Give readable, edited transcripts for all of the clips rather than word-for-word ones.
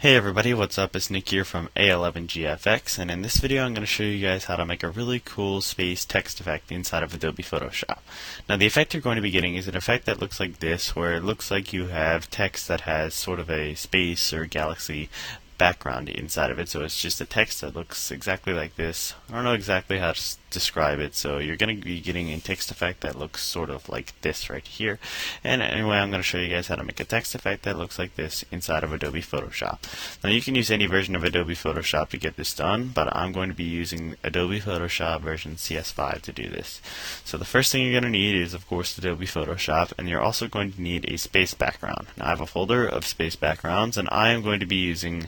Hey everybody, what's up? It's Nick here from A11GFX, and in this video I'm going to show you guys how to make a really cool space text effect inside of Adobe Photoshop. Now the effect you're going to be getting is an effect that looks like this, where it looks like you have text that has sort of a space or galaxy background inside of it, so it's just a text that looks exactly like this. I don't know exactly how to describe it, so you're going to be getting a text effect that looks sort of like this right here. And anyway, I'm going to show you guys how to make a text effect that looks like this inside of Adobe Photoshop. Now you can use any version of Adobe Photoshop to get this done, but I'm going to be using Adobe Photoshop version CS5 to do this. So the first thing you're going to need is, of course, Adobe Photoshop, and you're also going to need a space background. Now I have a folder of space backgrounds, and I am going to be using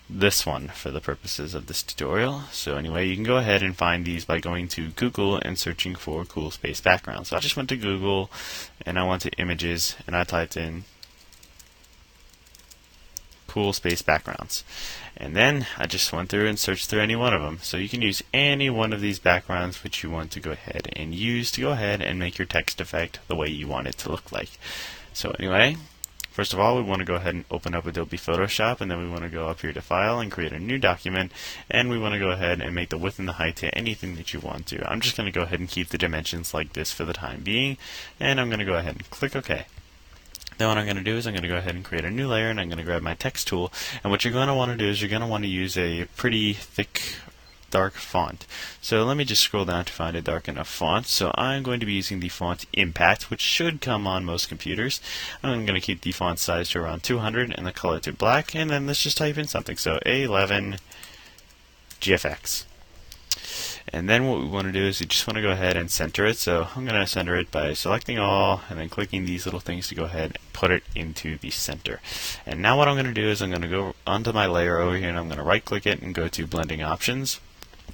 this one for the purposes of this tutorial. So anyway, you can go ahead and find these by going to Google and searching for cool space backgrounds. So I just went to Google and I went to images and I typed in cool space backgrounds, and then I just went through and searched through any one of them. So you can use any one of these backgrounds which you want to go ahead and use to go ahead and make your text effect the way you want it to look like. So anyway, first of all, we want to go ahead and open up Adobe Photoshop, and then we want to go up here to File and create a new document, and we want to go ahead and make the width and the height to anything that you want to. I'm just going to go ahead and keep the dimensions like this for the time being, and I'm going to go ahead and click OK. Then what I'm going to do is I'm going to go ahead and create a new layer, and I'm going to grab my text tool, and what you're going to want to do is you're going to want to use a pretty thick dark font. So let me just scroll down to find a dark enough font. So I'm going to be using the font Impact, which should come on most computers. I'm going to keep the font size to around 200 and the color to black, and then let's just type in something. So A11 GFX. And then what we want to do is we just want to go ahead and center it. So I'm going to center it by selecting all and then clicking these little things to go ahead and put it into the center. And now what I'm going to do is I'm going to go onto my layer over here, and I'm going to right click it and go to Blending Options.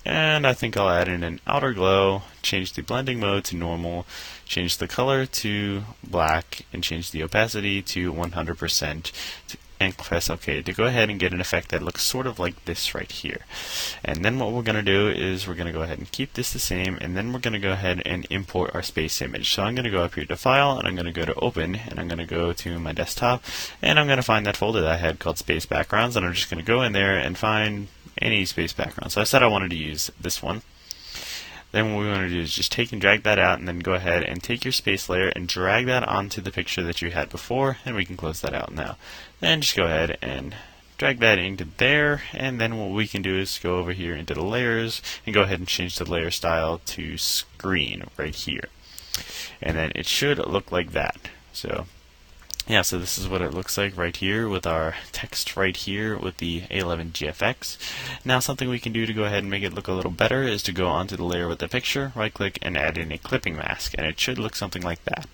And I think I'll add in an outer glow, change the blending mode to normal, change the color to black, and change the opacity to 100%, and press OK to go ahead and get an effect that looks sort of like this right here. And then what we're going to do is we're going to go ahead and keep this the same, and then we're going to go ahead and import our space image. So I'm going to go up here to File, and I'm going to go to Open, and I'm going to go to my desktop, and I'm going to find that folder that I had called Space Backgrounds, and I'm just going to go in there and find any space background. So I said I wanted to use this one. Then what we want to do is just take and drag that out, and then go ahead and take your space layer and drag that onto the picture that you had before, and we can close that out now. Then just go ahead and drag that into there, and then what we can do is go over here into the layers and go ahead and change the layer style to screen right here. And then it should look like that. So yeah, so this is what it looks like right here with our text right here with the A11 GFX. Now something we can do to go ahead and make it look a little better is to go onto the layer with the picture, right click, and add in a clipping mask, and it should look something like that.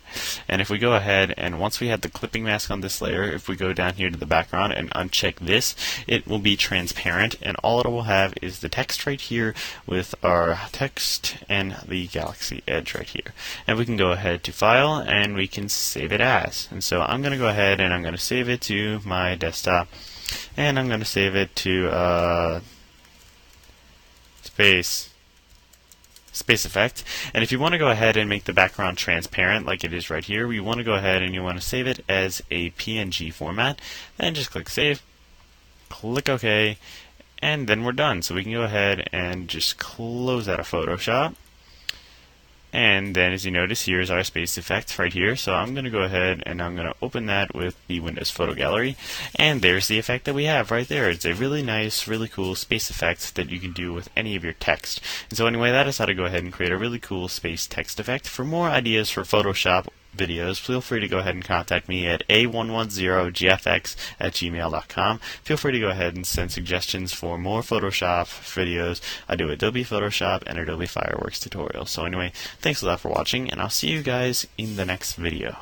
And if we go ahead and once we have the clipping mask on this layer, if we go down here to the background and uncheck this, it will be transparent, and all it will have is the text right here with our text and the galaxy edge right here. And we can go ahead to File, and we can save it as. And so I'm going to go ahead and I'm going to save it to my desktop, and I'm going to save it to space effect. And if you want to go ahead and make the background transparent like it is right here, you want to go ahead and you want to save it as a PNG format, and just click Save, click OK, and then we're done. So we can go ahead and just close out of Photoshop. And then as you notice, here's our space effect right here. So I'm going to go ahead and I'm going to open that with the Windows Photo Gallery. And there's the effect that we have right there. It's a really nice, really cool space effect that you can do with any of your text. And so anyway, that is how to go ahead and create a really cool space text effect. For more ideas for Photoshop videos, feel free to go ahead and contact me at a110gfx@gmail.com. Feel free to go ahead and send suggestions for more Photoshop videos. I do Adobe Photoshop and Adobe Fireworks tutorials. So anyway, thanks a lot for watching, and I'll see you guys in the next video.